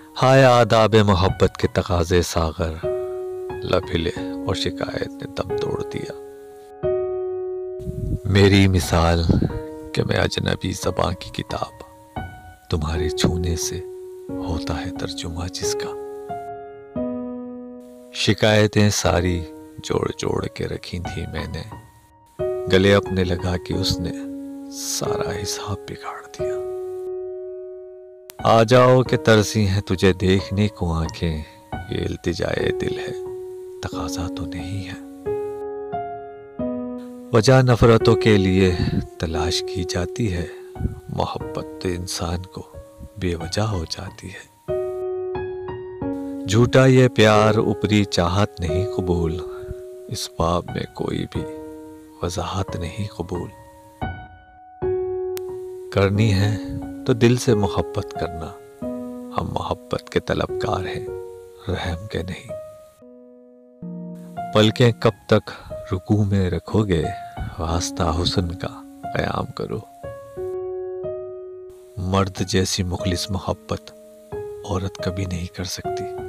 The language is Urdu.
ہائے آداب محبت کے تقاضے ساغر، لب ہلے اور شکایت نے دم توڑ دیا۔ میری مثال کہ میں اجنبی زباں کی کتاب، تمہارے چھونے سے ہوتا ہے ترجمہ جس کا۔ شکایتیں ساری جوڑ جوڑ کے رکھی تھی میں نے، گلے اپنے لگا کے اس نے سارا حساب بگاڑ دیا۔ آ جاؤ کہ ترسی ہیں تجھے دیکھنے کو آنکھیں، یہ التجائے دل ہے تقاضا تو نہیں ہے۔ وجہ نفرتوں کے لیے تلاش کی جاتی ہے، محبت تو انسان کو بے وجہ ہو جاتی ہے۔ جھوٹا یہ پیار اوپری چاہت نہیں قبول، اس باب میں کوئی بھی وضاحت نہیں قبول۔ کرنی ہے تو دل سے محبت کرنا، ہم محبت کے طلبگار ہیں رحم کے نہیں۔ پلکیں کب تک رکوع میں رکھو گے، واسطہ حسن کا قیام کرو۔ مرد جیسی مخلص محبت عورت کبھی نہیں کر سکتی۔